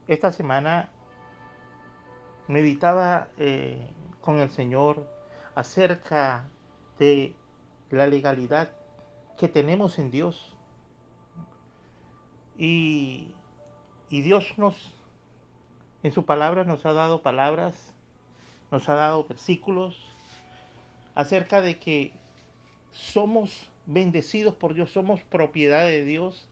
Esta semana meditaba con el Señor acerca de la legalidad que tenemos en Dios. Y, y Dios en su palabra nos ha dado palabras, nos ha dado versículos acerca de que somos bendecidos por Dios, somos propiedad de Dios.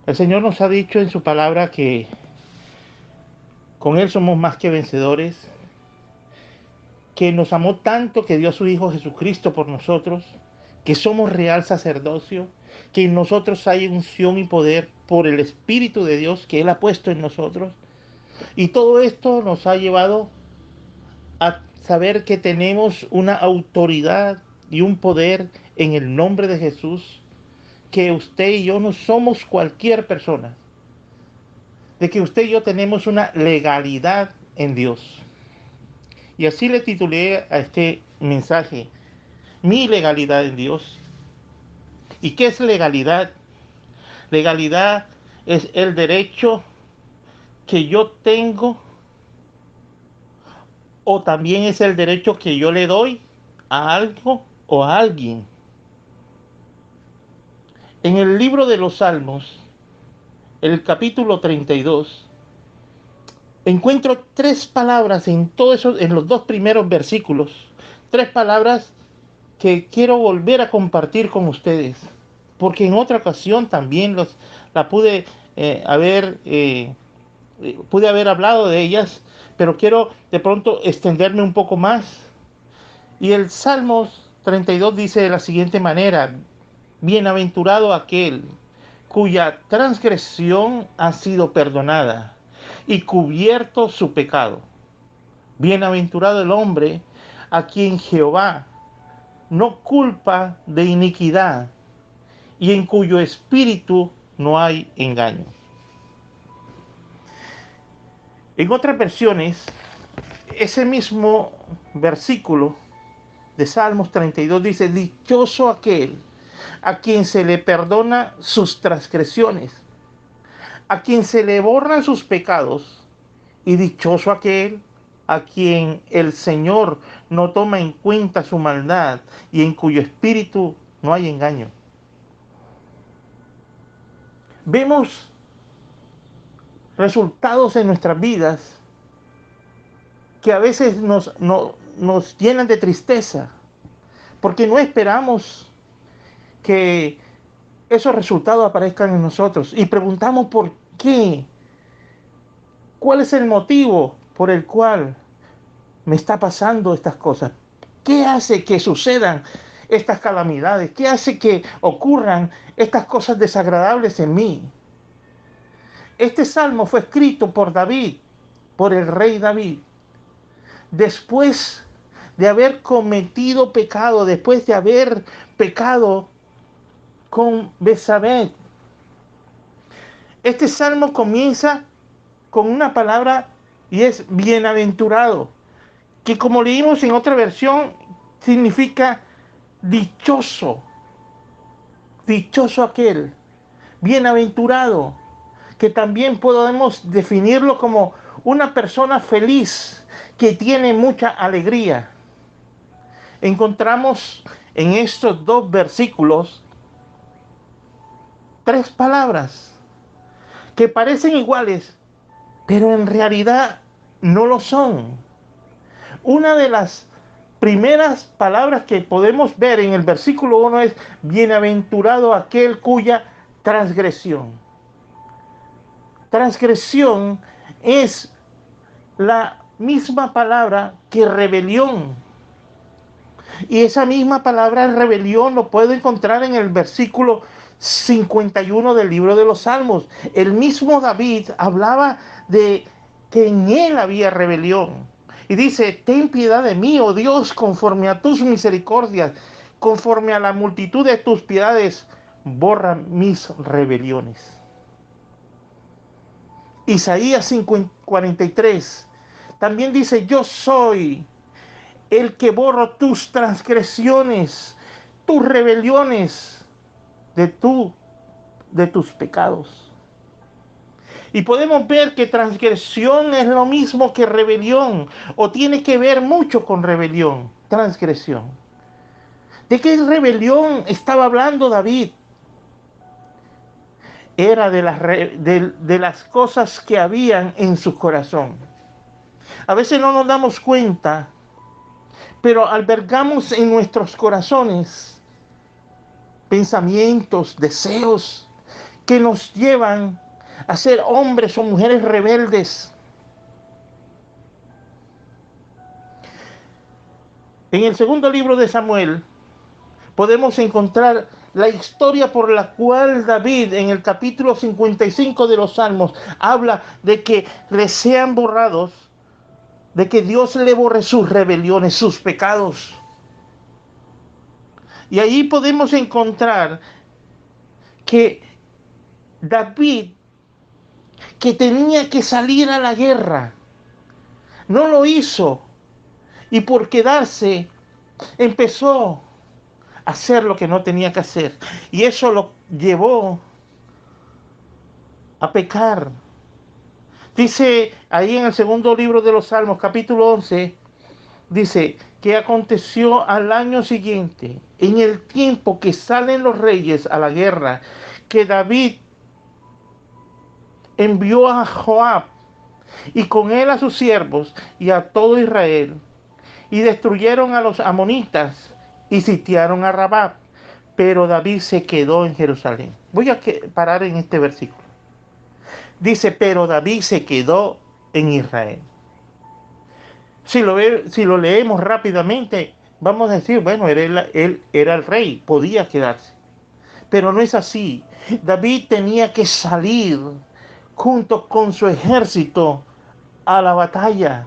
El Señor nos ha dicho en su palabra que con Él somos más que vencedores, que nos amó tanto que dio a su Hijo Jesucristo por nosotros, que somos real sacerdocio, que en nosotros hay unción y poder por el Espíritu de Dios que Él ha puesto en nosotros. Y todo esto nos ha llevado a saber que tenemos una autoridad y un poder en el nombre de Jesús, que usted y yo no somos cualquier persona, de que usted y yo tenemos una legalidad en Dios. Y así le titulé a este mensaje, mi legalidad en Dios. ¿Y qué es legalidad? Legalidad es el derecho que yo tengo, o también es el derecho que yo le doy a algo o a alguien. En el libro de los Salmos, el capítulo 32, encuentro tres palabras en todo eso, en los dos primeros versículos, tres palabras que quiero volver a compartir con ustedes, porque en otra ocasión también la pude pude haber hablado de ellas, pero quiero de pronto extenderme un poco más. Y el Salmos 32 dice de la siguiente manera: bienaventurado aquel cuya transgresión ha sido perdonada y cubierto su pecado. Bienaventurado el hombre a quien Jehová no culpa de iniquidad y en cuyo espíritu no hay engaño. En otras versiones, ese mismo versículo de Salmos 32 dice: dichoso aquel a quien se le perdona sus transgresiones, a quien se le borran sus pecados, y dichoso aquel a quien el Señor no toma en cuenta su maldad y en cuyo espíritu no hay engaño. Vemos resultados en nuestras vidas que a veces nos llenan de tristeza, porque no esperamos que esos resultados aparezcan en nosotros y preguntamos por qué, cuál es el motivo por el cual me está pasando estas cosas, qué hace que sucedan estas calamidades, qué hace que ocurran estas cosas desagradables en mí. Este salmo fue escrito por David, por el rey David, después de haber cometido pecado, después de haber pecado con Betsabé. Este salmo comienza con una palabra y es bienaventurado, que como leímos en otra versión significa dichoso, dichoso aquel, bienaventurado, que también podemos definirlo como una persona feliz que tiene mucha alegría. Encontramos en estos dos versículos tres palabras que parecen iguales, pero en realidad no lo son. Una de las primeras palabras que podemos ver en el versículo 1 es bienaventurado aquel cuya transgresión. Transgresión es la misma palabra que rebelión. Y esa misma palabra rebelión lo puedo encontrar en el versículo 51 del libro de los Salmos. El mismo David hablaba de que en él había rebelión. Y dice: ten piedad de mí, oh Dios, conforme a tus misericordias, conforme a la multitud de tus piedades, borra mis rebeliones. Isaías 43 también dice: yo soy el que borro tus transgresiones, tus rebeliones de tus pecados. Y podemos ver que transgresión es lo mismo que rebelión, o tiene que ver mucho con rebelión, transgresión. ¿De qué rebelión estaba hablando David? Era de las cosas que habían en su corazón. A veces no nos damos cuenta, pero albergamos en nuestros corazones pensamientos, deseos que nos llevan a ser hombres o mujeres rebeldes. En el segundo libro de Samuel podemos encontrar la historia por la cual David en el capítulo 55 de los Salmos habla de que le sean borrados, de que Dios le borre sus rebeliones, sus pecados. Y ahí podemos encontrar que David, que tenía que salir a la guerra, no lo hizo, y por quedarse empezó a hacer lo que no tenía que hacer, y eso lo llevó a pecar. Dice ahí en el segundo libro de los Salmos, capítulo 11, dice que aconteció al año siguiente, en el tiempo que salen los reyes a la guerra, que David envió a Joab y con él a sus siervos y a todo Israel, y destruyeron a los amonitas y sitiaron a Rabá, pero David se quedó en Jerusalén. Voy a parar en este versículo. Dice, pero David se quedó en Israel. Si lo leemos rápidamente, vamos a decir, bueno, él era el rey, podía quedarse. Pero no es así. David tenía que salir junto con su ejército a la batalla.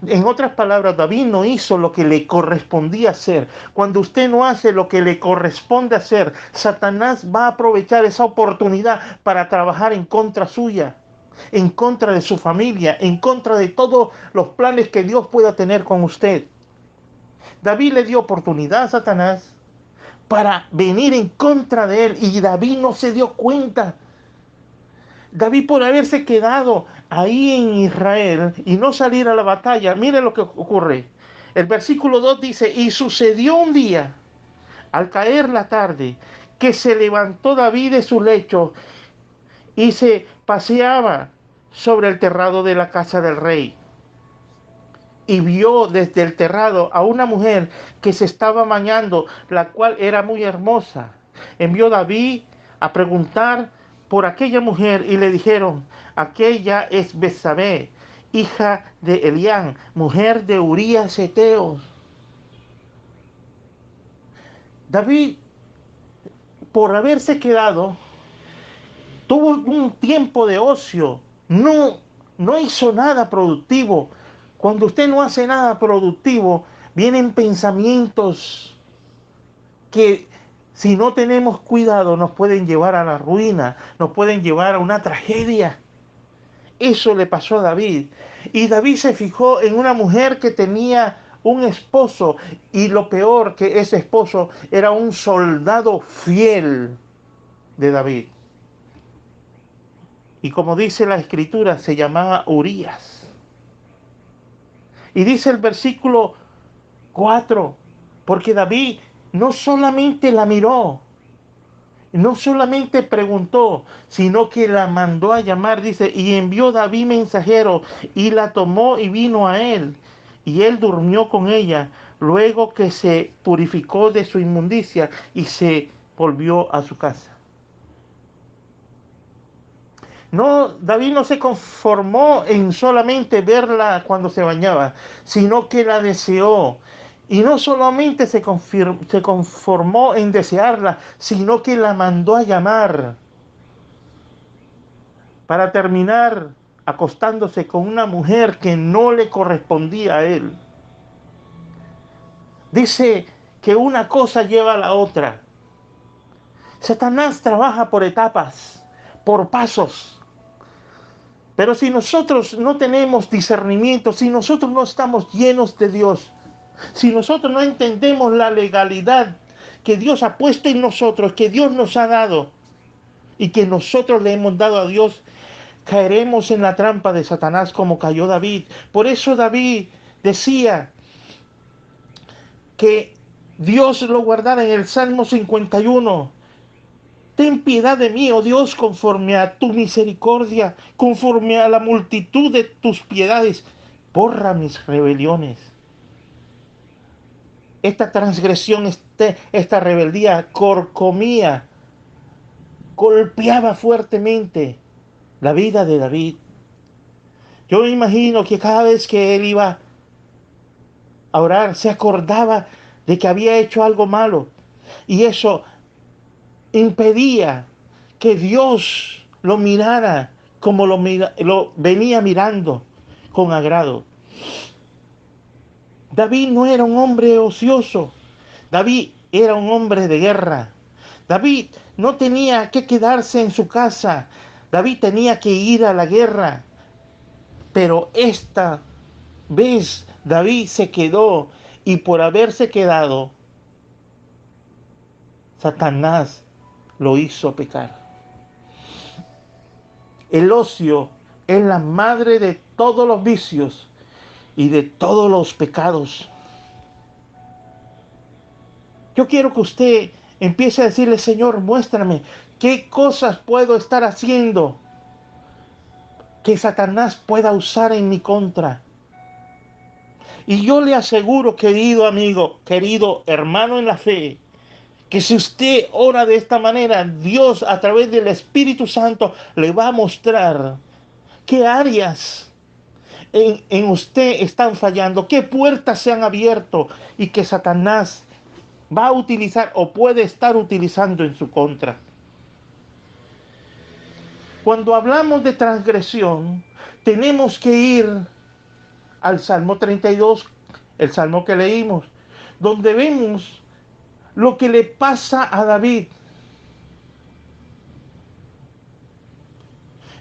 En otras palabras, David no hizo lo que le correspondía hacer. Cuando usted no hace lo que le corresponde hacer, Satanás va a aprovechar esa oportunidad para trabajar en contra suya, en contra de su familia, en contra de todos los planes que Dios pueda tener con usted. David le dio oportunidad a Satanás para venir en contra de él, y David no se dio cuenta. David, por haberse quedado ahí en Israel y no salir a la batalla, mire lo que ocurre. El versículo 2 dice, y sucedió un día, al caer la tarde, que se levantó David de su lecho y se paseaba sobre el terrado de la casa del rey. Y vio desde el terrado a una mujer que se estaba bañando, la cual era muy hermosa. Envió David a preguntar por aquella mujer y le dijeron, aquella es Betsabé, hija de Elián, mujer de Urías Eteo. David, por haberse quedado, tuvo un tiempo de ocio, no hizo nada productivo. Cuando usted no hace nada productivo, vienen pensamientos que, si no tenemos cuidado, nos pueden llevar a la ruina, nos pueden llevar a una tragedia. Eso le pasó a David. Y David se fijó en una mujer que tenía un esposo, y lo peor, que ese esposo era un soldado fiel de David. Y como dice la escritura, se llamaba Urías. Y dice el versículo 4, porque David no solamente la miró, no solamente preguntó, sino que la mandó a llamar, dice, y envió David mensajero, y la tomó y vino a él, y él durmió con ella, luego que se purificó de su inmundicia y se volvió a su casa. No, David no se conformó en solamente verla cuando se bañaba, sino que la deseó. Y no solamente se conformó en desearla, sino que la mandó a llamar, para terminar acostándose con una mujer que no le correspondía a él. Dice que una cosa lleva a la otra. Satanás trabaja por etapas, por pasos. Pero si nosotros no tenemos discernimiento, si nosotros no estamos llenos de Dios, si nosotros no entendemos la legalidad que Dios ha puesto en nosotros, que Dios nos ha dado y que nosotros le hemos dado a Dios, caeremos en la trampa de Satanás como cayó David. Por eso David decía que Dios lo guardara en el Salmo 51. Ten piedad de mí, oh Dios, conforme a tu misericordia, conforme a la multitud de tus piedades. Borra mis rebeliones. Esta transgresión, esta rebeldía corcomía, golpeaba fuertemente la vida de David. Yo me imagino que cada vez que él iba a orar, se acordaba de que había hecho algo malo. Y eso impedía que Dios lo mirara como lo venía mirando con agrado. David no era un hombre ocioso. David era un hombre de guerra. David no tenía que quedarse en su casa. David tenía que ir a la guerra. Pero esta vez David se quedó, y por haberse quedado, Satanás lo hizo pecar. El ocio es la madre de todos los vicios y de todos los pecados. Yo quiero que usted empiece a decirle: Señor, muéstrame qué cosas puedo estar haciendo que Satanás pueda usar en mi contra. Y yo le aseguro, querido amigo, querido hermano en la fe, que si usted ora de esta manera, Dios a través del Espíritu Santo le va a mostrar qué áreas en usted están fallando, qué puertas se han abierto y que Satanás va a utilizar o puede estar utilizando en su contra. Cuando hablamos de transgresión, tenemos que ir al Salmo 32, el Salmo que leímos, donde vemos lo que le pasa a David.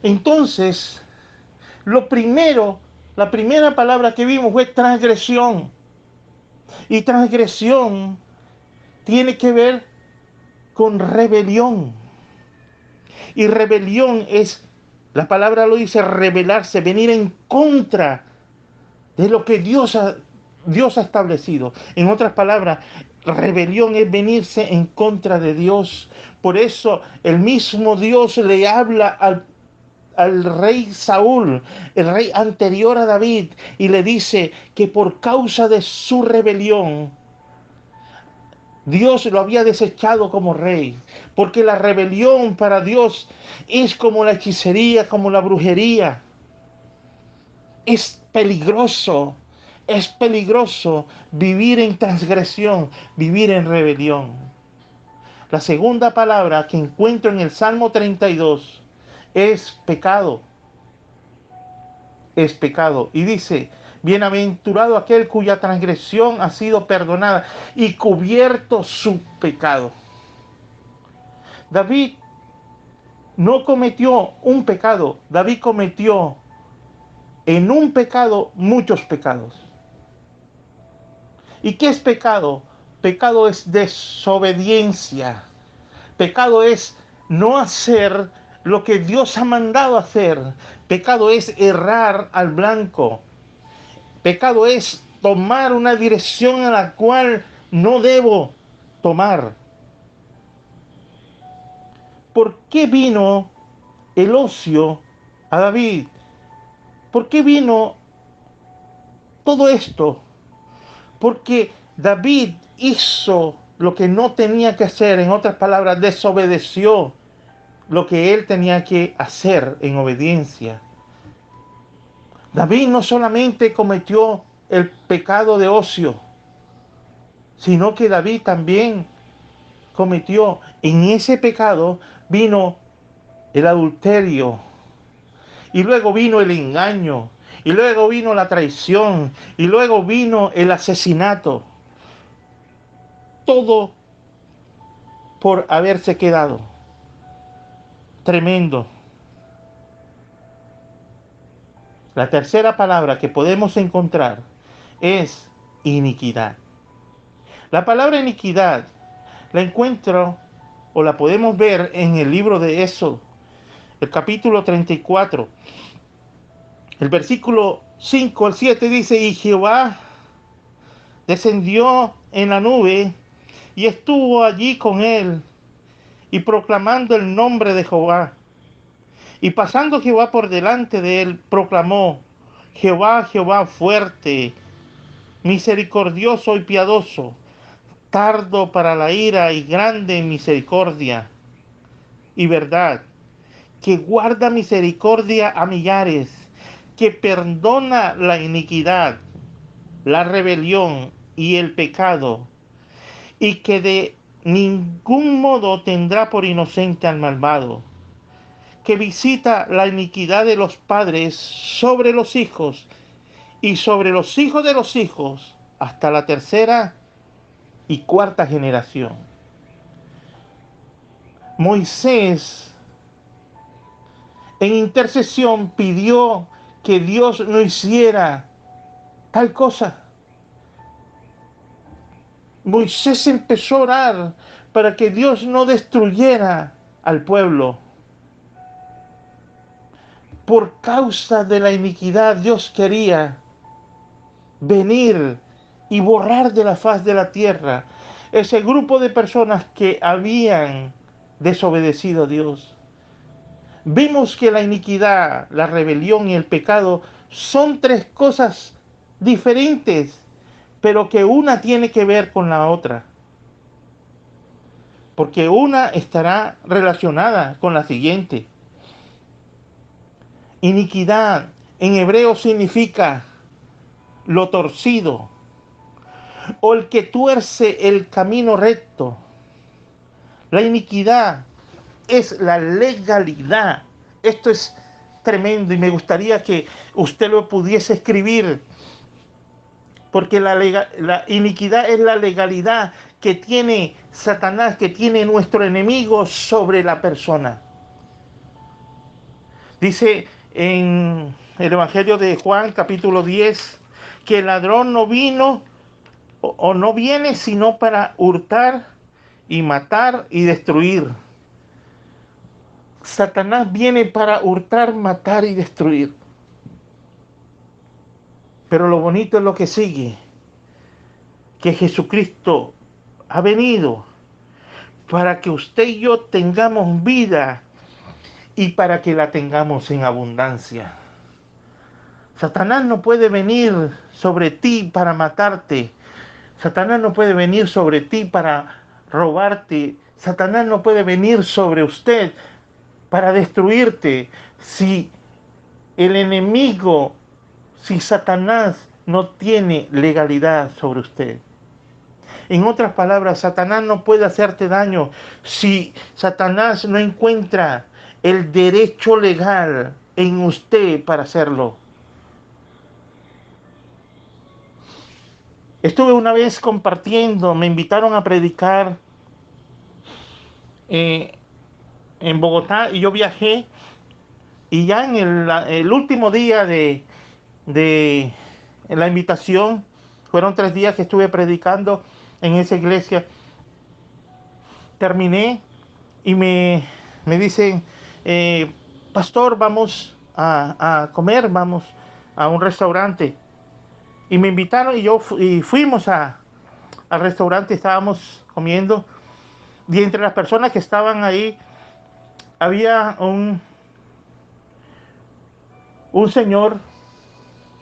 Entonces, la primera palabra que vimos fue transgresión. Y transgresión tiene que ver con rebelión. Y rebelión es, la palabra lo dice, rebelarse, venir en contra de lo que Dios ha establecido. En otras palabras, rebelión es venirse en contra de Dios. Por eso el mismo Dios le habla al rey Saúl, el rey anterior a David, y le dice que por causa de su rebelión, Dios lo había desechado como rey, porque la rebelión para Dios es como la hechicería, como la brujería. Es peligroso vivir en transgresión, vivir en rebelión. La segunda palabra que encuentro en el Salmo 32 es pecado. Es pecado. Y dice: bienaventurado aquel cuya transgresión ha sido perdonada y cubierto su pecado. David no cometió un pecado. David cometió en un pecado muchos pecados. ¿Y qué es pecado? Pecado es desobediencia. Pecado es no hacer lo que Dios ha mandado hacer. Pecado es errar al blanco. Pecado es tomar una dirección a la cual no debo tomar. ¿Por qué vino el ocio a David? ¿Por qué vino todo esto? Porque David hizo lo que no tenía que hacer. En otras palabras, desobedeció lo que él tenía que hacer en obediencia. David no solamente cometió el pecado de ocio, sino que David también cometió, en ese pecado vino el adulterio, y luego vino el engaño, y luego vino la traición, y luego vino el asesinato. Todo por haberse quedado. Tremendo. La tercera palabra que podemos encontrar es iniquidad. La palabra iniquidad la encuentro o la podemos ver en el libro de Éxodo, el capítulo 34, el versículo 5 al 7 dice: y Jehová descendió en la nube y estuvo allí con él, y proclamando el nombre de Jehová. Y pasando Jehová por delante de él, proclamó: Jehová, Jehová fuerte, misericordioso y piadoso, tardo para la ira y grande en misericordia y verdad, que guarda misericordia a millares, que perdona la iniquidad, la rebelión y el pecado, y que de ningún modo tendrá por inocente al malvado, que visita la iniquidad de los padres sobre los hijos y sobre los hijos de los hijos hasta la tercera y cuarta generación. Moisés en intercesión pidió que Dios no hiciera tal cosa. Moisés empezó a orar para que Dios no destruyera al pueblo. Por causa de la iniquidad, Dios quería venir y borrar de la faz de la tierra ese grupo de personas que habían desobedecido a Dios. Vimos que la iniquidad, la rebelión y el pecado son tres cosas diferentes, pero que una tiene que ver con la otra, porque una estará relacionada con la siguiente. Iniquidad en hebreo significa lo torcido, o el que tuerce el camino recto. La iniquidad es la legalidad. Esto es tremendo y me gustaría que usted lo pudiese escribir, porque la iniquidad es la legalidad que tiene Satanás, que tiene nuestro enemigo sobre la persona. Dice en el Evangelio de Juan, capítulo 10, que el ladrón no vino o no viene sino para hurtar y matar y destruir. Satanás viene para hurtar, matar y destruir. Pero lo bonito es lo que sigue, que Jesucristo ha venido para que usted y yo tengamos vida y para que la tengamos en abundancia. Satanás no puede venir sobre ti para matarte. Satanás no puede venir sobre ti para robarte. Satanás no puede venir sobre usted para destruirte. Si el enemigo, si Satanás no tiene legalidad sobre usted. En otras palabras, Satanás no puede hacerte daño si Satanás no encuentra el derecho legal en usted para hacerlo. Estuve una vez compartiendo, me invitaron a predicar en Bogotá y yo viajé, y ya en el último día de la invitación, fueron 3 días que estuve predicando en esa iglesia, terminé y me dicen, pastor, vamos a comer, vamos a un restaurante. Y me invitaron y fuimos al restaurante, estábamos comiendo, y entre las personas que estaban ahí había un señor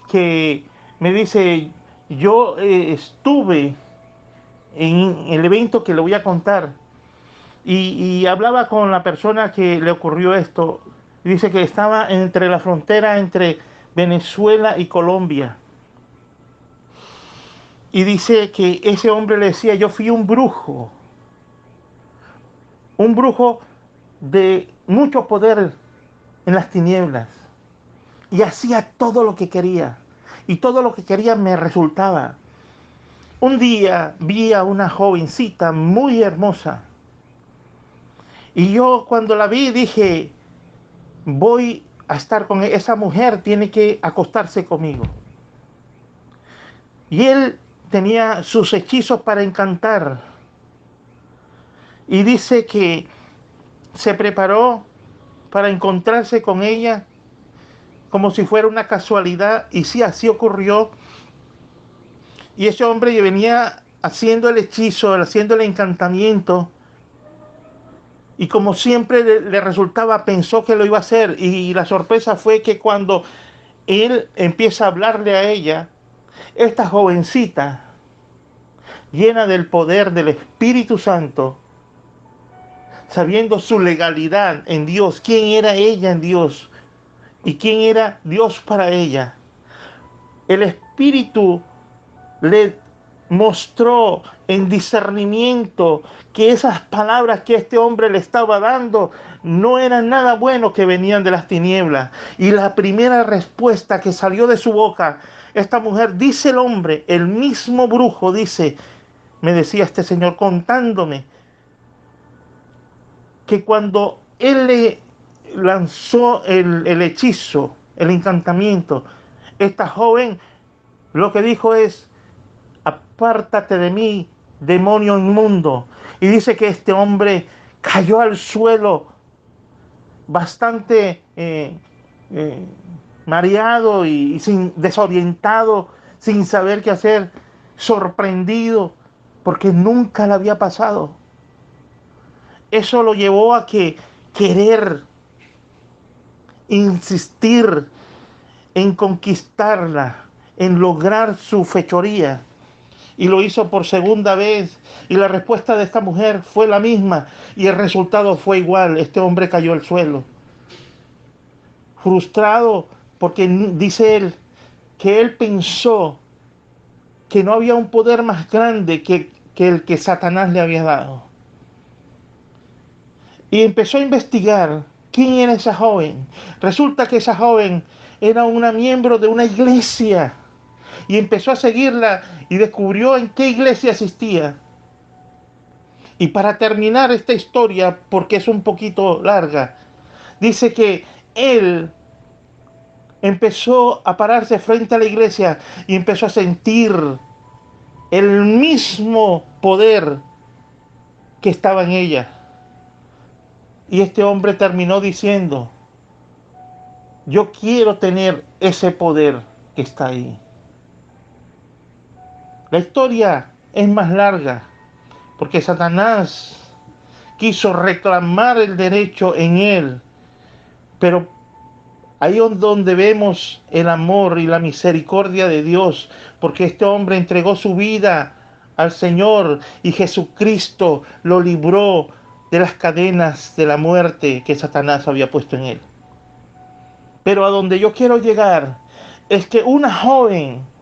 que me dice, yo estuve en el evento que le voy a contar, y hablaba con la persona que le ocurrió esto. Dice que estaba entre la frontera entre Venezuela y Colombia. Y dice que ese hombre le decía, yo fui un brujo de mucho poder en las tinieblas, y hacía todo lo que quería, y todo lo que quería me resultaba. Un día vi a una jovencita muy hermosa, y yo cuando la vi dije, voy a estar con esa mujer, tiene que acostarse conmigo. Y él tenía sus hechizos para encantar. Y dice que se preparó para encontrarse con ella como si fuera una casualidad, y sí, así ocurrió. Y ese hombre venía haciendo el hechizo, haciendo el encantamiento, y como siempre le resultaba, pensó que lo iba a hacer, y la sorpresa fue que cuando él empieza a hablarle a ella, esta jovencita, llena del poder del Espíritu Santo, sabiendo su legalidad en Dios, quién era ella en Dios y quién era Dios para ella, el Espíritu le mostró en discernimiento que esas palabras que este hombre le estaba dando no eran nada bueno, que venían de las tinieblas. Y la primera respuesta que salió de su boca, esta mujer, dice el hombre, el mismo brujo, dice, me decía este señor contándome, que cuando él le lanzó el hechizo, el encantamiento, esta joven lo que dijo es: apártate de mí, demonio inmundo. Y dice que este hombre cayó al suelo bastante mareado y desorientado, sin saber qué hacer, sorprendido, porque nunca le había pasado. Eso lo llevó a querer insistir en conquistarla, en lograr su fechoría. Y lo hizo por segunda vez, y la respuesta de esta mujer fue la misma, y el resultado fue igual. Este hombre cayó al suelo, frustrado, porque dice él que él pensó que no había un poder más grande que el que Satanás le había dado. Y empezó a investigar quién era esa joven. Resulta que esa joven era una miembro de una iglesia, y empezó a seguirla y descubrió en qué iglesia asistía. Y para terminar esta historia, porque es un poquito larga, dice que él empezó a pararse frente a la iglesia y empezó a sentir el mismo poder que estaba en ella. Y este hombre terminó diciendo: yo quiero tener ese poder que está ahí. La historia es más larga, porque Satanás quiso reclamar el derecho en él, pero ahí es donde vemos el amor y la misericordia de Dios, porque este hombre entregó su vida al Señor y Jesucristo lo libró de las cadenas de la muerte que Satanás había puesto en él. Pero a donde yo quiero llegar es que una joven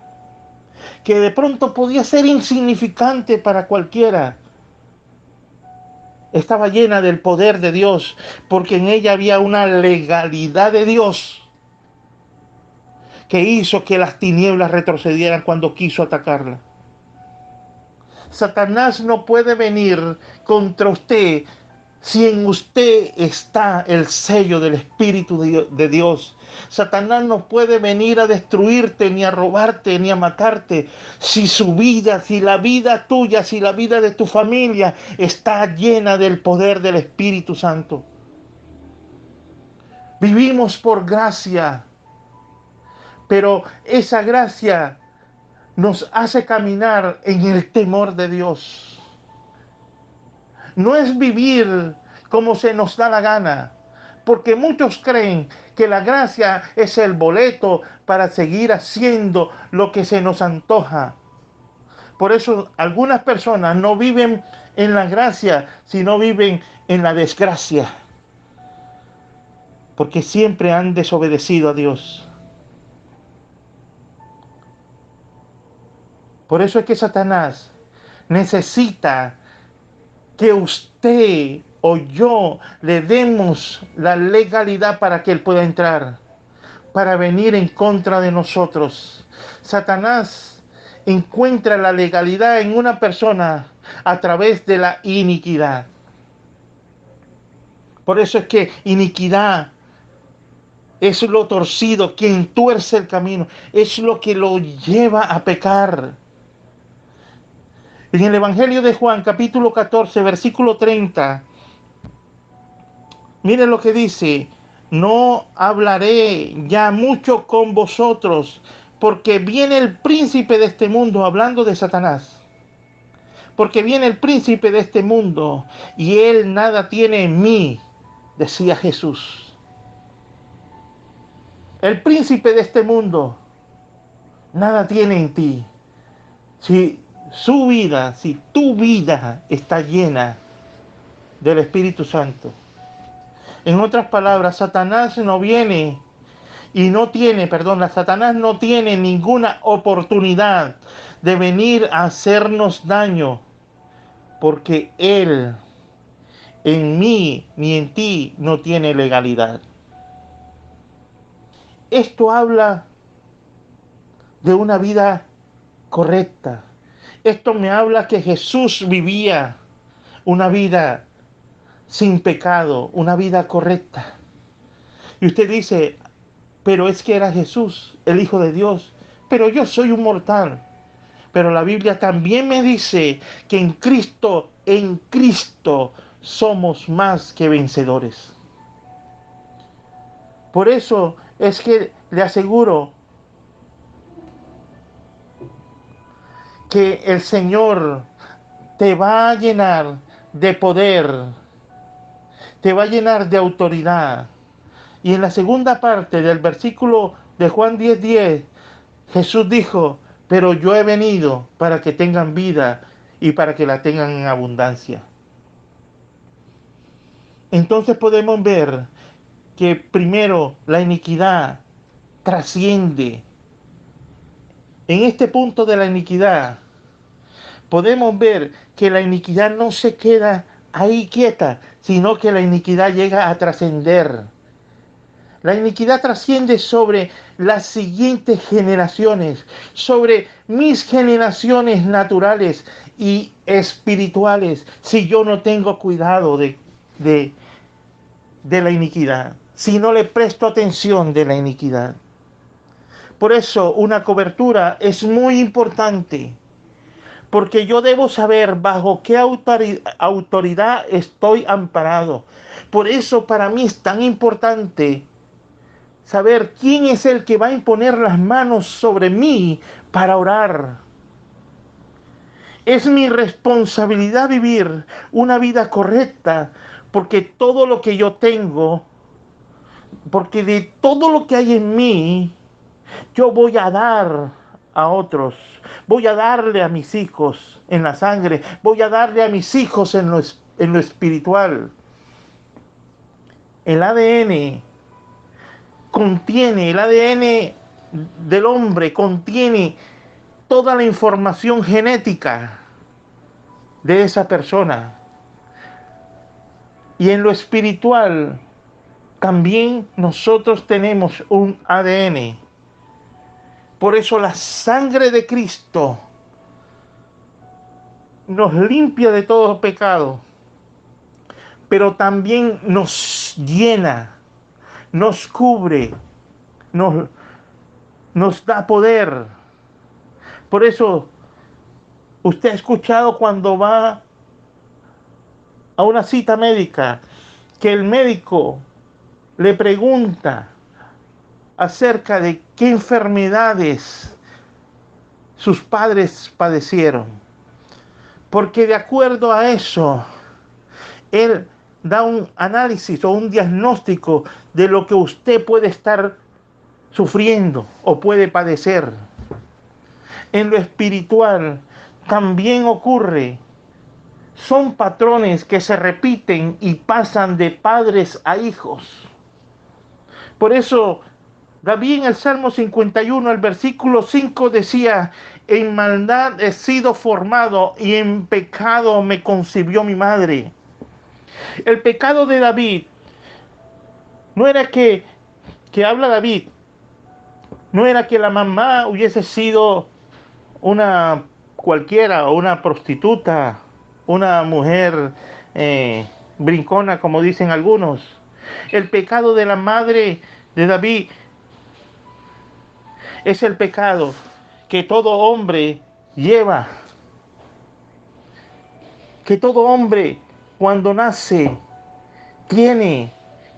que de pronto podía ser insignificante para cualquiera, estaba llena del poder de Dios, porque en ella había una legalidad de Dios que hizo que las tinieblas retrocedieran cuando quiso atacarla. Satanás no puede venir contra usted si en usted está el sello del Espíritu de Dios. Satanás no puede venir a destruirte, ni a robarte, ni a matarte, si su vida, si la vida tuya, si la vida de tu familia está llena del poder del Espíritu Santo. Vivimos por gracia, pero esa gracia nos hace caminar en el temor de Dios. No es vivir como se nos da la gana, porque muchos creen que la gracia es el boleto para seguir haciendo lo que se nos antoja. Por eso algunas personas no viven en la gracia, sino viven en la desgracia, porque siempre han desobedecido a Dios. Por eso es que Satanás necesita que usted o yo le demos la legalidad para que él pueda entrar, para venir en contra de nosotros. Satanás encuentra la legalidad en una persona a través de la iniquidad. Por eso es que iniquidad es lo torcido, quien tuerce el camino, es lo que lo lleva a pecar. En el Evangelio de Juan, capítulo 14, versículo 30, Miren lo que dice: no hablaré ya mucho con vosotros, porque viene el príncipe de este mundo, hablando de Satanás. Porque viene el príncipe de este mundo y él nada tiene en mí, decía Jesús. El príncipe de este mundo nada tiene en ti. Si su vida, si tu vida está llena del Espíritu Santo. En otras palabras, Satanás no viene y no tiene, perdón, Satanás no tiene ninguna oportunidad de venir a hacernos daño, porque él en mí ni en ti no tiene legalidad. Esto habla de una vida correcta. Esto me habla que Jesús vivía una vida sin pecado, una vida correcta. Y usted dice, pero es que era Jesús, el Hijo de Dios, pero yo soy un mortal. Pero la Biblia también me dice que en Cristo somos más que vencedores. Por eso es que le aseguro que el Señor te va a llenar de poder, te va a llenar de autoridad. Y en la segunda parte del versículo de Juan 10:10, Jesús dijo, pero yo he venido para que tengan vida y para que la tengan en abundancia. Entonces podemos ver que primero la iniquidad trasciende. En este punto de la iniquidad podemos ver que la iniquidad no se queda ahí quieta, sino que la iniquidad llega a trascender. La iniquidad trasciende sobre las siguientes generaciones, sobre mis generaciones naturales y espirituales, si yo no tengo cuidado de la iniquidad, si no le presto atención de la iniquidad. Por eso una cobertura es muy importante, porque yo debo saber bajo qué autoridad estoy amparado. Por eso para mí es tan importante saber quién es el que va a imponer las manos sobre mí para orar. Es mi responsabilidad vivir una vida correcta, porque todo lo que yo tengo, porque de todo lo que hay en mí, yo voy a dar a otros. Voy a darle a mis hijos en la sangre, voy a darle a mis hijos en lo espiritual. El ADN contiene, el ADN del hombre contiene toda la información genética de esa persona. Y en lo espiritual también nosotros tenemos un ADN. Por eso la sangre de Cristo nos limpia de todo pecado, pero también nos llena, nos cubre, nos da poder. Por eso usted ha escuchado cuando va a una cita médica que el médico le pregunta acerca de qué enfermedades sus padres padecieron, porque de acuerdo a eso él da un análisis o un diagnóstico de lo que usted puede estar sufriendo o puede padecer. En lo espiritual también ocurre. Son patrones que se repiten y pasan de padres a hijos. Por eso David en el Salmo 51, el versículo 5 decía, en maldad he sido formado y en pecado me concibió mi madre. El pecado de David no era que habla David, no era que la mamá hubiese sido una cualquiera o una prostituta, una mujer brincona, como dicen algunos. El pecado de la madre de David es el pecado que todo hombre lleva, que todo hombre cuando nace tiene,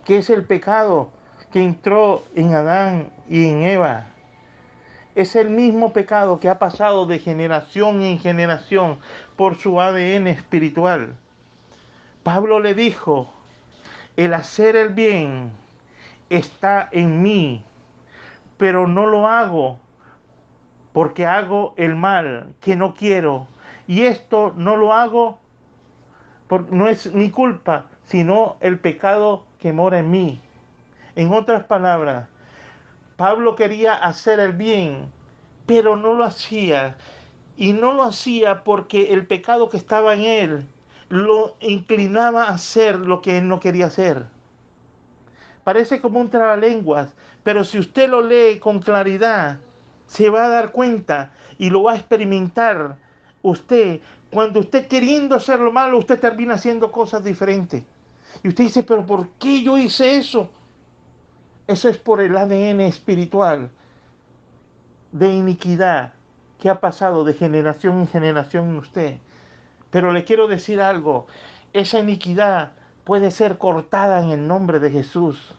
que es el pecado que entró en Adán y en Eva. Es el mismo pecado que ha pasado de generación en generación por su ADN espiritual. Pablo le dijo, el hacer el bien está en mí, pero no lo hago porque hago el mal que no quiero. Y esto no lo hago porque no es mi culpa, sino el pecado que mora en mí. En otras palabras, Pablo quería hacer el bien, pero no lo hacía. Y no lo hacía porque el pecado que estaba en él lo inclinaba a hacer lo que él no quería hacer. Parece como un trabalenguas, pero si usted lo lee con claridad, se va a dar cuenta y lo va a experimentar usted. Cuando usted queriendo hacer lo malo, usted termina haciendo cosas diferentes. Y usted dice, pero ¿por qué yo hice eso? Eso es por el ADN espiritual de iniquidad que ha pasado de generación en generación en usted. Pero le quiero decir algo, esa iniquidad puede ser cortada en el nombre de Jesús.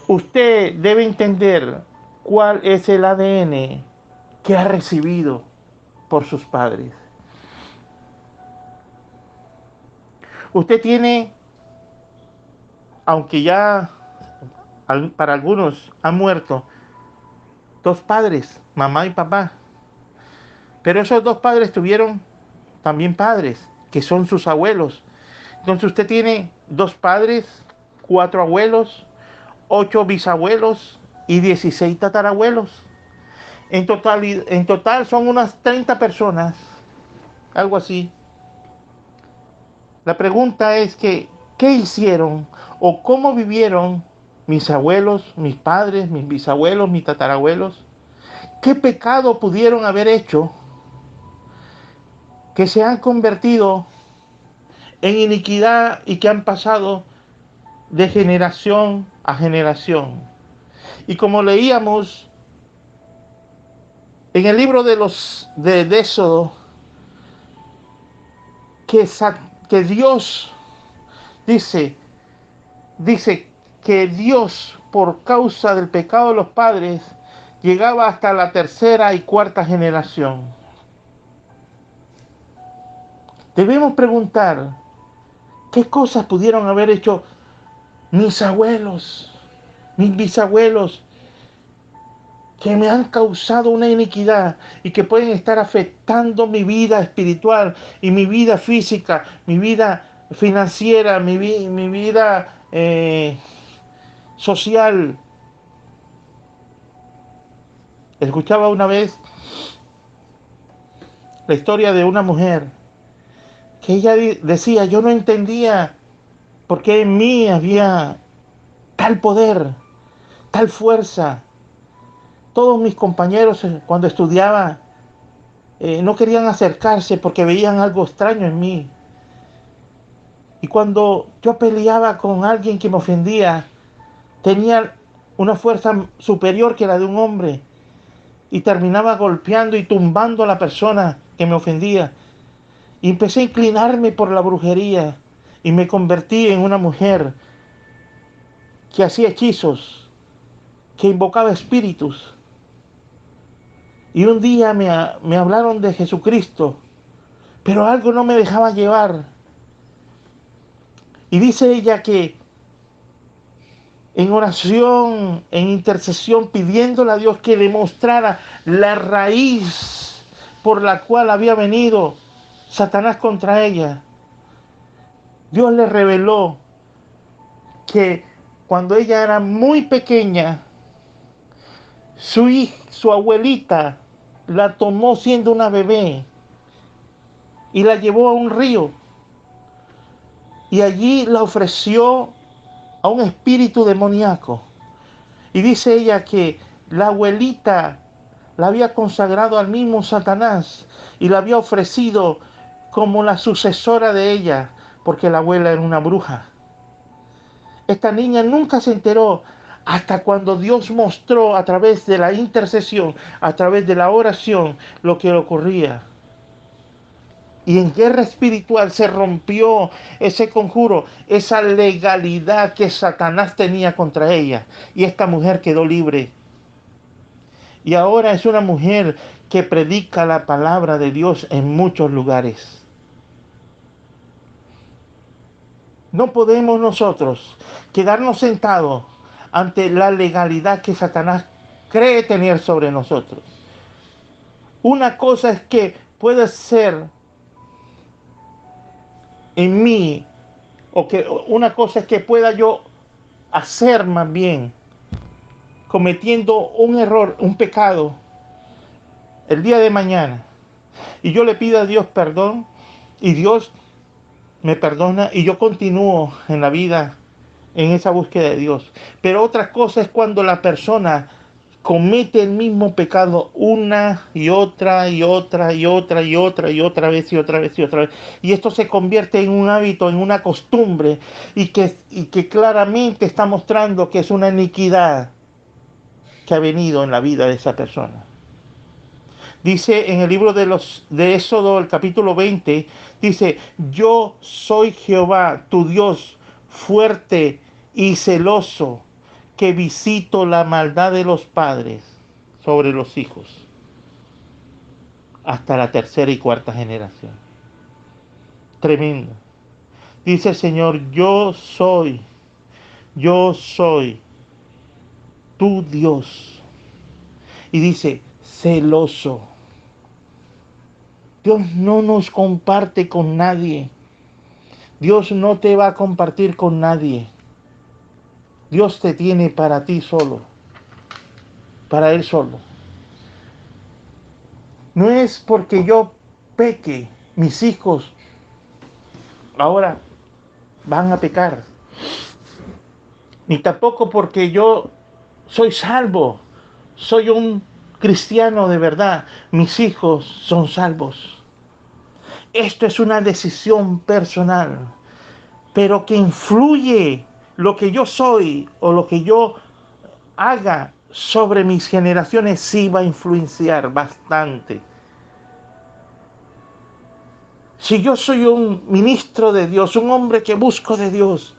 Usted debe entender cuál es el ADN que ha recibido por sus padres. Usted tiene, aunque ya para algunos han muerto, dos padres, mamá y papá. Pero esos dos padres tuvieron también padres, que son sus abuelos. Entonces usted tiene dos padres, 4 abuelos, 8 bisabuelos y 16 tatarabuelos. En total son unas 30 personas, algo así. La pregunta es que, ¿qué hicieron o cómo vivieron mis abuelos, mis padres, mis bisabuelos, mis tatarabuelos? ¿Qué pecado pudieron haber hecho que se han convertido en iniquidad y que han pasado de generación a generación? Y como leíamos en el libro de Éxodo, que Dios dice que Dios, por causa del pecado de los padres, llegaba hasta la tercera y cuarta generación. Debemos preguntar, ¿qué cosas pudieron haber hecho mis abuelos, mis bisabuelos, que me han causado una iniquidad y que pueden estar afectando mi vida espiritual y mi vida física, mi vida financiera, mi vida social? Escuchaba una vez la historia de una mujer que ella decía, yo no entendía por qué en mí había tal poder, tal fuerza. Todos mis compañeros cuando estudiaba no querían acercarse porque veían algo extraño en mí. Y cuando yo peleaba con alguien que me ofendía, tenía una fuerza superior que la de un hombre y terminaba golpeando y tumbando a la persona que me ofendía. Y empecé a inclinarme por la brujería y me convertí en una mujer que hacía hechizos, que invocaba espíritus. Y un día me hablaron de Jesucristo, pero algo no me dejaba llevar. Y dice ella que en oración, en intercesión, pidiéndole a Dios que le mostrara la raíz por la cual había venido Satanás contra ella, Dios le reveló que cuando ella era muy pequeña, su abuelita la tomó siendo una bebé y la llevó a un río y allí la ofreció a un espíritu demoníaco. Y dice ella que la abuelita la había consagrado al mismo Satanás y la había ofrecido como la sucesora de ella, porque la abuela era una bruja. Esta niña nunca se enteró hasta cuando Dios mostró a través de la intercesión, a través de la oración, lo que le ocurría. Y en guerra espiritual se rompió ese conjuro, esa legalidad que Satanás tenía contra ella. Y esta mujer quedó libre. Y ahora es una mujer que predica la palabra de Dios en muchos lugares. No podemos nosotros quedarnos sentados ante la legalidad que Satanás cree tener sobre nosotros. Una cosa es que puede ser en mí, o que una cosa es que pueda yo hacer más bien, cometiendo un error, un pecado, el día de mañana, y yo le pido a Dios perdón, y Dios me perdona, y yo continúo en la vida, en esa búsqueda de Dios. Pero otra cosa es cuando la persona comete el mismo pecado una y otra y otra y otra y otra y otra vez y otra vez y otra vez. Y esto se convierte en un hábito, en una costumbre, y que claramente está mostrando que es una iniquidad que ha venido en la vida de esa persona. Dice en el libro de Éxodo, el capítulo 20, dice: yo soy Jehová, tu Dios, fuerte y celoso, que visito la maldad de los padres sobre los hijos, hasta la tercera y cuarta generación. Tremendo. Dice el Señor: yo soy tu Dios. Y dice: celoso. Dios no nos comparte con nadie. Dios no te va a compartir con nadie. Dios te tiene para ti solo, para Él solo. No es porque yo peque, mis hijos ahora van a pecar. Ni tampoco porque yo soy salvo, soy un cristiano de verdad, mis hijos son salvos. Esto es una decisión personal, pero que influye lo que yo soy o lo que yo haga sobre mis generaciones, sí va a influenciar bastante. Si yo soy un ministro de Dios, un hombre que busco de Dios,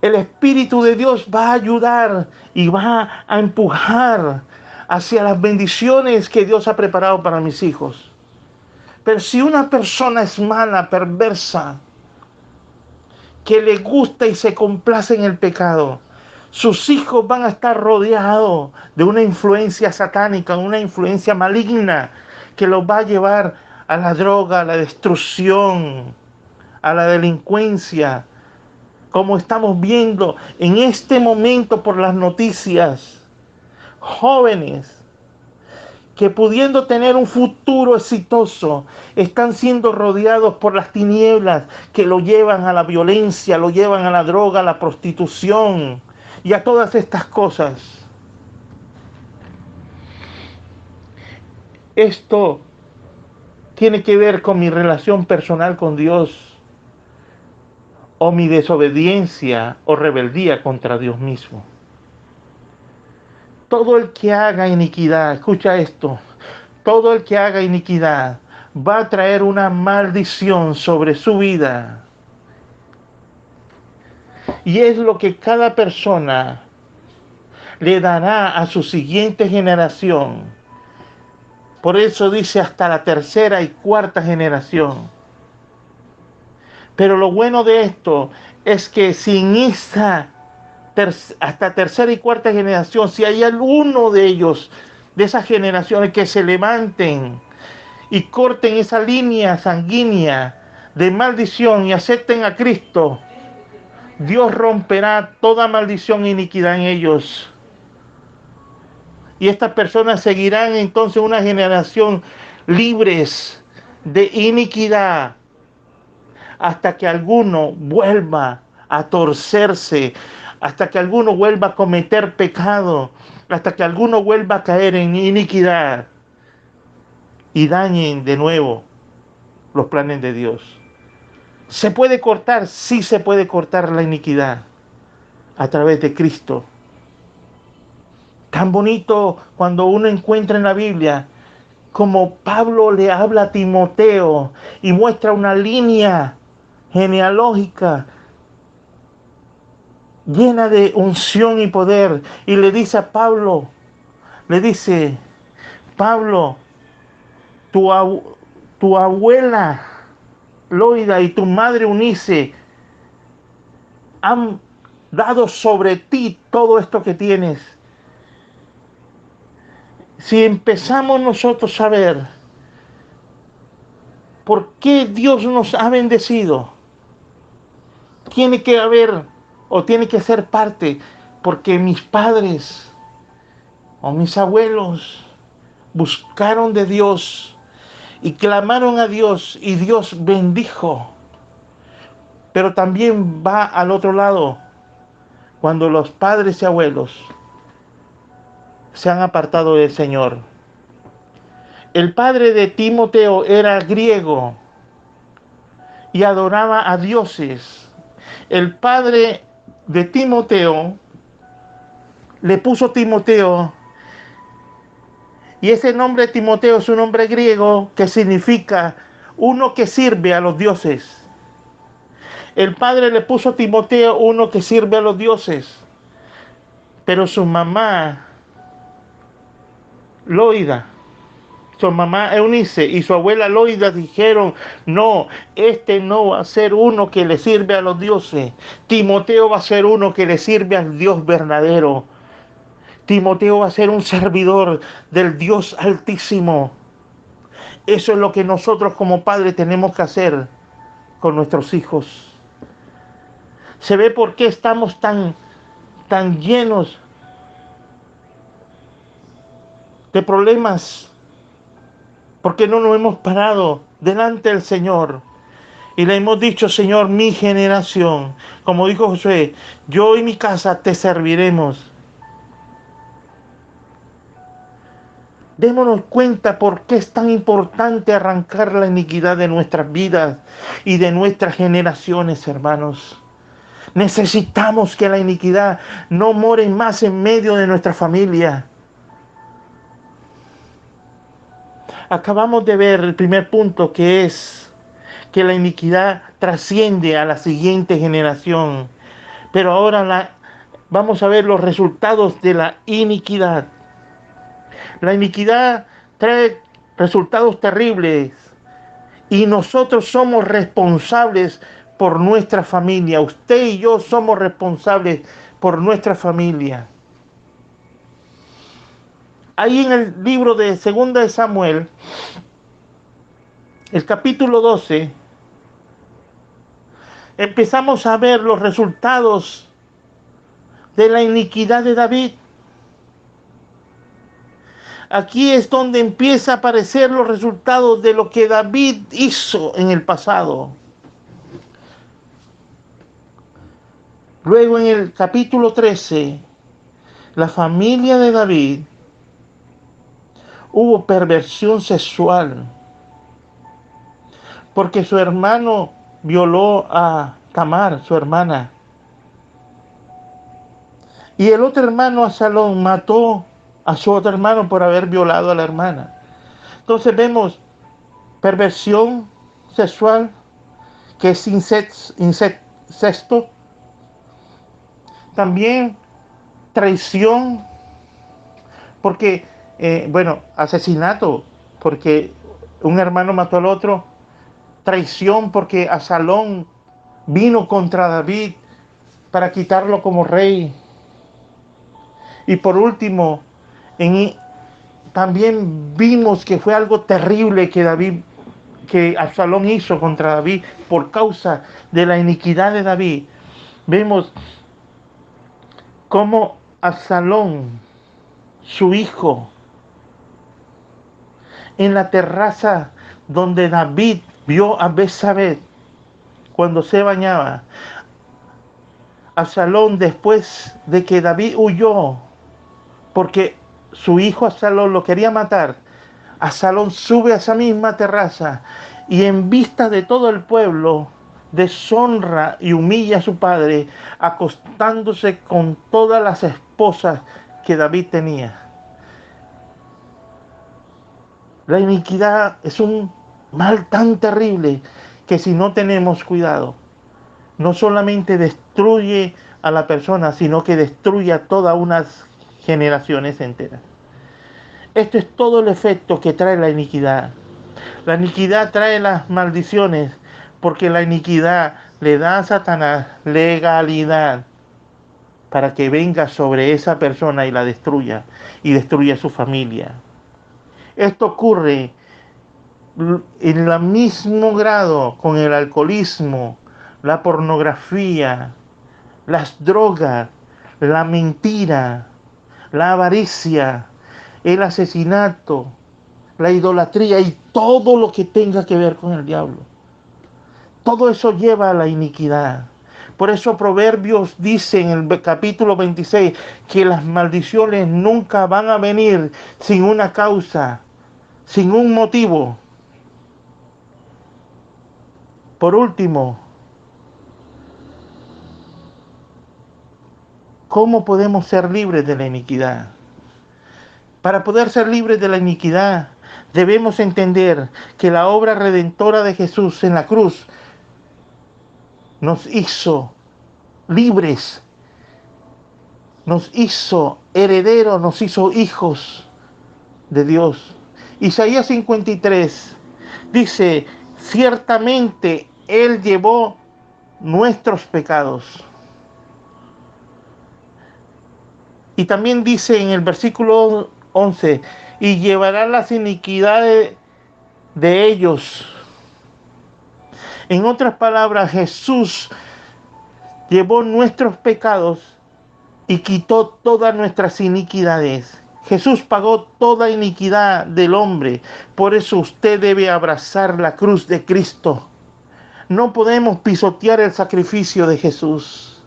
el Espíritu de Dios va a ayudar y va a empujar hacia las bendiciones que Dios ha preparado para mis hijos. Pero si una persona es mala, perversa, que le gusta y se complace en el pecado, sus hijos van a estar rodeados de una influencia satánica, una influencia maligna que los va a llevar a la droga, a la destrucción, a la delincuencia, como estamos viendo en este momento por las noticias. Jóvenes que, pudiendo tener un futuro exitoso, están siendo rodeados por las tinieblas que lo llevan a la violencia, lo llevan a la droga, a la prostitución y a todas estas cosas. Esto tiene que ver con mi relación personal con Dios, o mi desobediencia o rebeldía contra Dios mismo. Todo el que haga iniquidad, escucha esto, todo el que haga iniquidad va a traer una maldición sobre su vida. Y es lo que cada persona le dará a su siguiente generación. Por eso dice hasta la tercera y cuarta generación. Pero lo bueno de esto es que si en esta hasta tercera y cuarta generación, si hay alguno de ellos, de esas generaciones, que se levanten y corten esa línea sanguínea de maldición y acepten a Cristo, Dios romperá toda maldición e iniquidad en ellos. Y estas personas seguirán entonces una generación libres de iniquidad, hasta que alguno vuelva a torcerse, hasta que alguno vuelva a cometer pecado, hasta que alguno vuelva a caer en iniquidad y dañen de nuevo los planes de Dios. ¿Se puede cortar? Sí, se puede cortar la iniquidad a través de Cristo. Tan bonito cuando uno encuentra en la Biblia como Pablo le habla a Timoteo y muestra una línea genealógica llena de unción y poder, y le dice a Pablo, le dice, Pablo, tu abuela Loida y tu madre Unice han dado sobre ti todo esto que tienes. Si empezamos nosotros a ver por qué Dios nos ha bendecido, tiene que haber o tiene que ser parte, porque mis padres o mis abuelos buscaron de Dios y clamaron a Dios y Dios bendijo. Pero también va al otro lado, cuando los padres y abuelos se han apartado del Señor. El padre de Timoteo era griego y adoraba a dioses. El padre de Timoteo le puso Timoteo, y ese nombre Timoteo es un nombre griego que significa uno que sirve a los dioses. El padre le puso Timoteo, uno que sirve a los dioses, pero su mamá Loida, su mamá Eunice y su abuela Loida dijeron, no, este no va a ser uno que le sirve a los dioses. Timoteo va a ser uno que le sirve al Dios verdadero. Timoteo va a ser un servidor del Dios Altísimo. Eso es lo que nosotros como padres tenemos que hacer con nuestros hijos. Se ve por qué estamos tan llenos de problemas, porque no nos hemos parado delante del Señor y le hemos dicho, Señor, mi generación, como dijo Josué, yo y mi casa te serviremos. Démonos cuenta por qué es tan importante arrancar la iniquidad de nuestras vidas y de nuestras generaciones, hermanos. Necesitamos que la iniquidad no more más en medio de nuestra familia. Acabamos de ver el primer punto, que es que la iniquidad trasciende a la siguiente generación. Pero ahora vamos a ver los resultados de la iniquidad. La iniquidad trae resultados terribles y nosotros somos responsables por nuestra familia. Usted y yo somos responsables por nuestra familia. Ahí en el libro de 2 de Samuel, el capítulo 12, empezamos a ver los resultados de la iniquidad de David. Aquí es donde empieza a aparecer los resultados de lo que David hizo en el pasado. Luego en el capítulo 13, la familia de David hubo perversión sexual, porque su hermano violó a Tamar, su hermana. Y el otro hermano, Absalón, mató a su otro hermano por haber violado a la hermana. Entonces vemos perversión sexual, que es incesto. También traición, porque, asesinato, porque un hermano mató al otro. Traición, porque Absalón vino contra David para quitarlo como rey. Y por último, también vimos que fue algo terrible que Absalón hizo contra David por causa de la iniquidad de David. Vemos cómo Absalón, su hijo, en la terraza donde David vio a Betsabé cuando se bañaba, Absalón, después de que David huyó, porque su hijo Absalón lo quería matar, Absalón sube a esa misma terraza y en vista de todo el pueblo deshonra y humilla a su padre, acostándose con todas las esposas que David tenía. La iniquidad es un mal tan terrible que si no tenemos cuidado, no solamente destruye a la persona, sino que destruye a todas unas generaciones enteras. Esto es todo el efecto que trae la iniquidad. La iniquidad trae las maldiciones, porque la iniquidad le da a Satanás legalidad para que venga sobre esa persona y la destruya, y destruya su familia. Esto ocurre en el mismo grado con el alcoholismo, la pornografía, las drogas, la mentira, la avaricia, el asesinato, la idolatría y todo lo que tenga que ver con el diablo. Todo eso lleva a la iniquidad. Por eso Proverbios dice en el capítulo 26 que las maldiciones nunca van a venir sin una causa, sin un motivo. Por último, ¿cómo podemos ser libres de la iniquidad? Para poder ser libres de la iniquidad, debemos entender que la obra redentora de Jesús en la cruz nos hizo libres, nos hizo herederos, nos hizo hijos de Dios. Isaías 53 dice, ciertamente Él llevó nuestros pecados. Y también dice en el versículo 11, y llevará las iniquidades de ellos. En otras palabras, Jesús llevó nuestros pecados y quitó todas nuestras iniquidades. Jesús pagó toda iniquidad del hombre. Por eso usted debe abrazar la cruz de Cristo. No podemos pisotear el sacrificio de Jesús.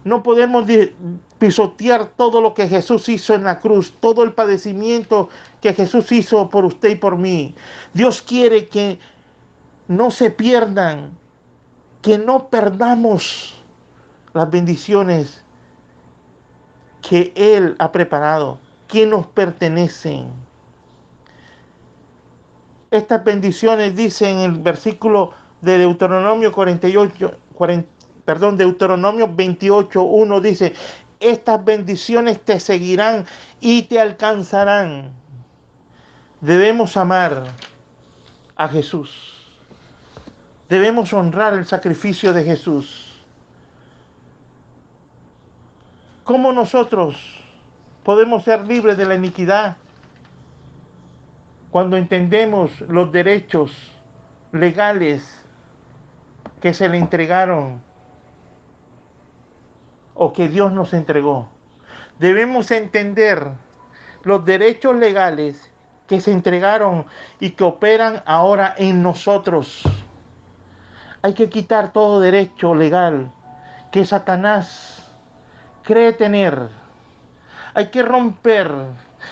No podemos pisotear todo lo que Jesús hizo en la cruz, todo el padecimiento que Jesús hizo por usted y por mí. Dios quiere que no se pierdan, que no perdamos las bendiciones que Él ha preparado, que nos pertenecen. Estas bendiciones dicen en el versículo de Deuteronomio 28:1 dice, estas bendiciones te seguirán y te alcanzarán. Debemos amar a Jesús. Debemos honrar el sacrificio de Jesús. ¿Cómo nosotros podemos ser libres de la iniquidad? Cuando entendemos los derechos legales que se le entregaron o que Dios nos entregó. Debemos entender los derechos legales que se entregaron y que operan ahora en nosotros. Hay que quitar todo derecho legal que Satanás cree tener. Hay que romper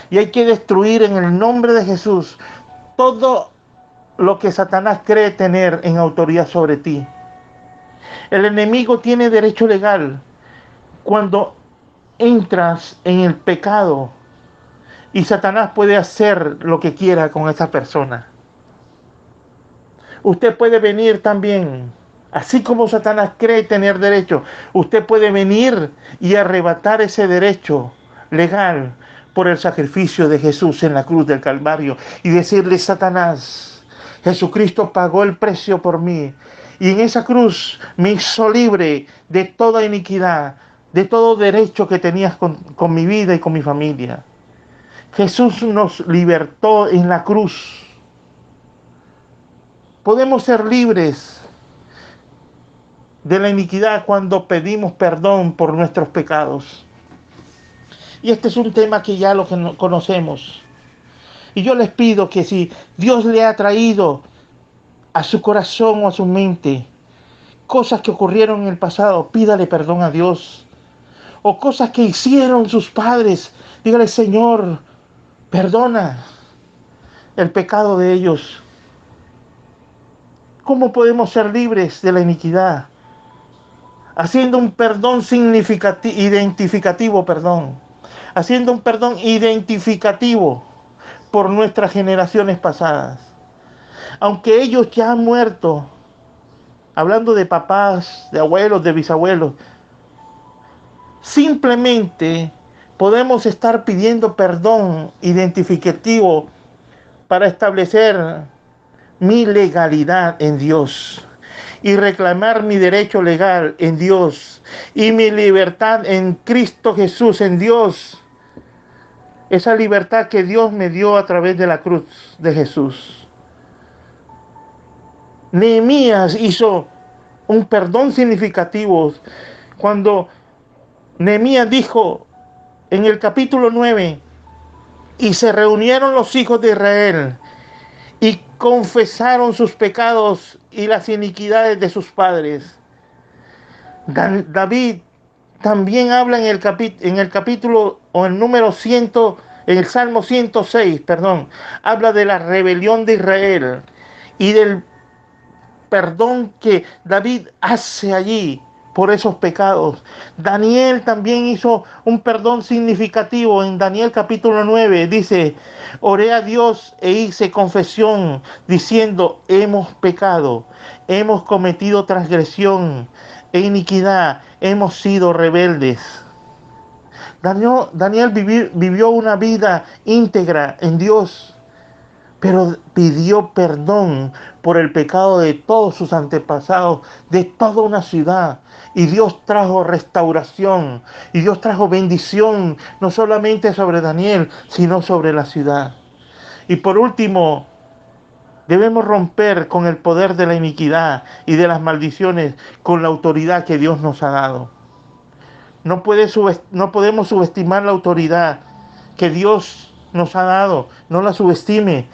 y hay que destruir en el nombre de Jesús todo lo que Satanás cree tener en autoridad sobre ti. El enemigo tiene derecho legal cuando entras en el pecado y Satanás puede hacer lo que quiera con esa persona. Usted puede venir también, así como Satanás cree tener derecho, usted puede venir y arrebatar ese derecho legal por el sacrificio de Jesús en la cruz del Calvario y decirle, Satanás, Jesucristo pagó el precio por mí y en esa cruz me hizo libre de toda iniquidad, de todo derecho que tenías con mi vida y con mi familia. Jesús nos libertó en la cruz. Podemos ser libres de la iniquidad cuando pedimos perdón por nuestros pecados. Y este es un tema que ya lo conocemos. Y yo les pido que si Dios le ha traído a su corazón o a su mente cosas que ocurrieron en el pasado, pídale perdón a Dios. O cosas que hicieron sus padres, dígale, Señor, perdona el pecado de ellos. ¿Cómo podemos ser libres de la iniquidad? Haciendo un perdón identificativo. Haciendo un perdón identificativo. por nuestras generaciones pasadas. Aunque ellos ya han muerto, hablando de papás, de abuelos, de bisabuelos, simplemente podemos estar pidiendo perdón identificativo para establecer mi legalidad en Dios y reclamar mi derecho legal en Dios y mi libertad en Cristo Jesús, en Dios. Esa libertad que Dios me dio a través de la cruz de Jesús. Nehemías hizo un perdón significativo cuando Nehemías dijo en el capítulo 9, y se reunieron los hijos de Israel y confesaron sus pecados y las iniquidades de sus padres. David también habla en el capítulo o el número 100, en el Salmo 106, habla de la rebelión de Israel y del perdón que David hace allí por esos pecados. Daniel también hizo un perdón significativo. En Daniel capítulo 9 dice: oré a Dios e hice confesión diciendo, hemos pecado, hemos cometido transgresión e iniquidad, hemos sido rebeldes. Daniel vivió una vida íntegra en Dios, pero pidió perdón por el pecado de todos sus antepasados, de toda una ciudad. Y Dios trajo restauración, y Dios trajo bendición, no solamente sobre Daniel, sino sobre la ciudad. Y por último, debemos romper con el poder de la iniquidad y de las maldiciones con la autoridad que Dios nos ha dado. No podemos subestimar la autoridad que Dios nos ha dado, no la subestime.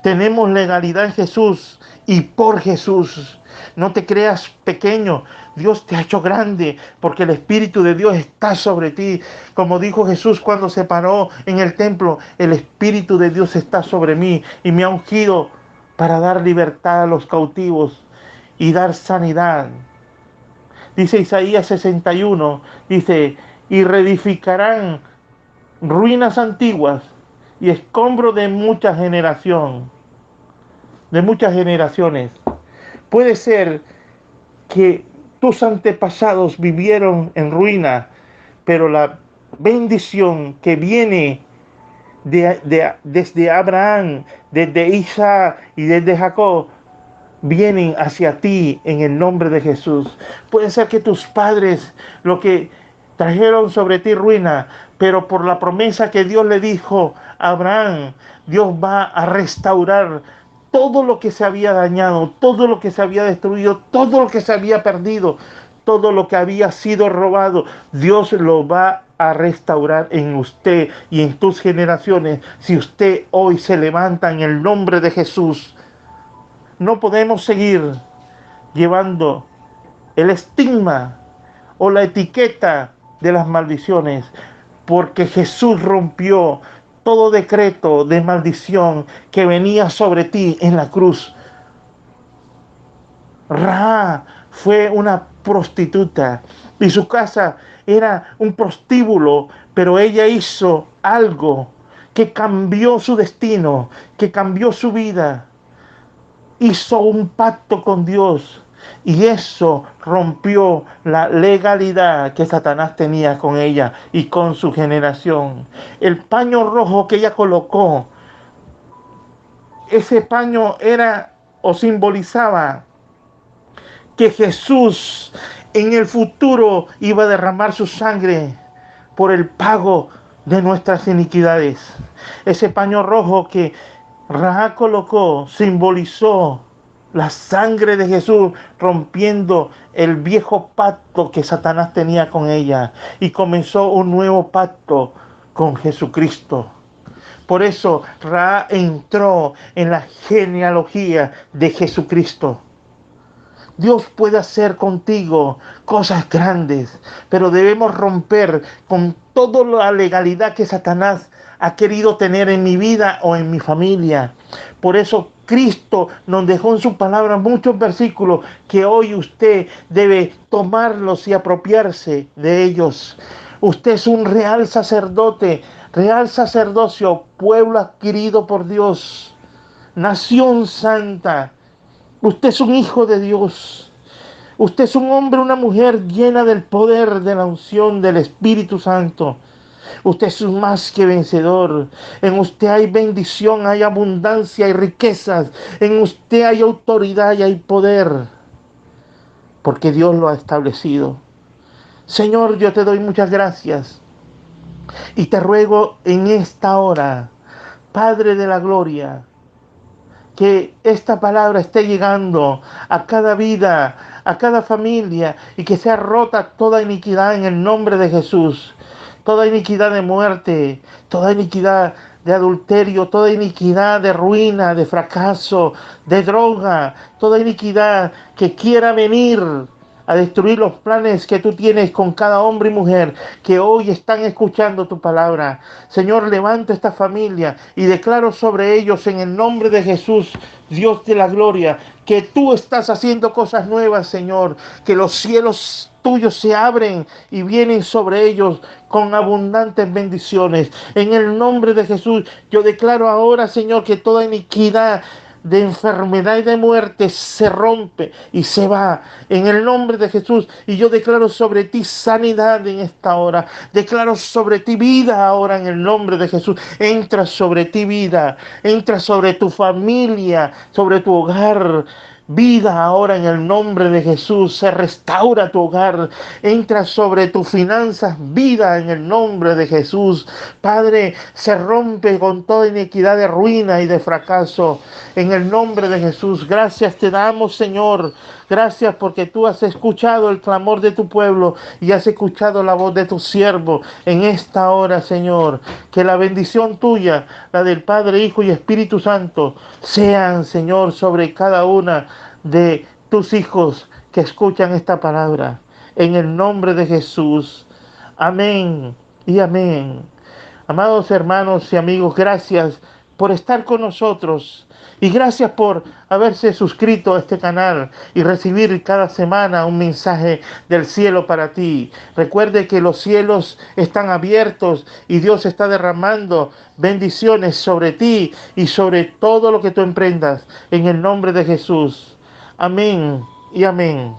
Tenemos legalidad en Jesús y por Jesús. No te creas pequeño, Dios te ha hecho grande porque el Espíritu de Dios está sobre ti. Como dijo Jesús cuando se paró en el templo, el Espíritu de Dios está sobre mí y me ha ungido para dar libertad a los cautivos y dar sanidad. Dice Isaías 61, dice, y reedificarán ruinas antiguas y escombro de muchas generaciones. Puede ser que tus antepasados vivieron en ruina, pero la bendición que viene desde Abraham, desde Isaac y desde Jacob, vienen hacia ti en el nombre de Jesús. Puede ser que tus padres lo que trajeron sobre ti ruina, pero por la promesa que Dios le dijo a Abraham, Dios va a restaurar todo lo que se había dañado, todo lo que se había destruido, todo lo que se había perdido, todo lo que había sido robado. Dios lo va a restaurar en usted y en tus generaciones si usted hoy se levanta en el nombre de Jesús. No podemos seguir llevando el estigma o la etiqueta de las maldiciones, porque Jesús rompió todo decreto de maldición que venía sobre ti en la cruz. Rahab fue una prostituta y su casa era un prostíbulo, pero ella hizo algo que cambió su destino, que cambió su vida. Hizo un pacto con Dios y eso rompió la legalidad que Satanás tenía con ella y con su generación. El paño rojo que ella colocó, ese paño era o simbolizaba que Jesús en el futuro iba a derramar su sangre por el pago de nuestras iniquidades. Ese paño rojo que Rahab colocó simbolizó la sangre de Jesús rompiendo el viejo pacto que Satanás tenía con ella y comenzó un nuevo pacto con Jesucristo. Por eso Rahab entró en la genealogía de Jesucristo. Dios puede hacer contigo cosas grandes, pero debemos romper con toda la legalidad que Satanás ha querido tener en mi vida o en mi familia. Por eso Cristo nos dejó en su palabra muchos versículos que hoy usted debe tomarlos y apropiarse de ellos. Usted es un real sacerdote, real sacerdocio, pueblo adquirido por Dios, nación santa. Usted es un hijo de Dios. Usted es un hombre, una mujer llena del poder, de la unción del Espíritu Santo. Usted es un más que vencedor. En usted hay bendición, hay abundancia, hay riquezas. En usted hay autoridad y hay poder. Porque Dios lo ha establecido. Señor, yo te doy muchas gracias. Y te ruego en esta hora, Padre de la gloria, que esta palabra esté llegando a cada vida, a cada familia, y que sea rota toda iniquidad en el nombre de Jesús. Toda iniquidad de muerte, toda iniquidad de adulterio, toda iniquidad de ruina, de fracaso, de droga, toda iniquidad que quiera venir a destruir los planes que tú tienes con cada hombre y mujer que hoy están escuchando tu palabra. Señor, levanta esta familia y declaro sobre ellos en el nombre de Jesús, Dios de la gloria, que tú estás haciendo cosas nuevas, Señor, que los cielos tuyos se abren y vienen sobre ellos con abundantes bendiciones. En el nombre de Jesús, yo declaro ahora, Señor, que toda iniquidad de enfermedad y de muerte se rompe y se va en el nombre de Jesús. Y yo declaro sobre ti sanidad en esta hora, declaro sobre ti vida ahora en el nombre de Jesús. Entra sobre ti vida, entra sobre tu familia, sobre tu hogar. Vida ahora en el nombre de Jesús, se restaura tu hogar, entra sobre tus finanzas, vida en el nombre de Jesús. Padre, se rompe con toda iniquidad de ruina y de fracaso en el nombre de Jesús. Gracias te damos, Señor. Gracias porque tú has escuchado el clamor de tu pueblo y has escuchado la voz de tu siervo en esta hora, Señor. Que la bendición tuya, la del Padre, Hijo y Espíritu Santo, sean, Señor, sobre cada una de tus hijos que escuchan esta palabra. En el nombre de Jesús. Amén y amén. Amados hermanos y amigos, gracias por estar con nosotros. Y gracias por haberse suscrito a este canal y recibir cada semana un mensaje del cielo para ti. Recuerde que los cielos están abiertos y Dios está derramando bendiciones sobre ti y sobre todo lo que tú emprendas. En el nombre de Jesús. Amén y amén.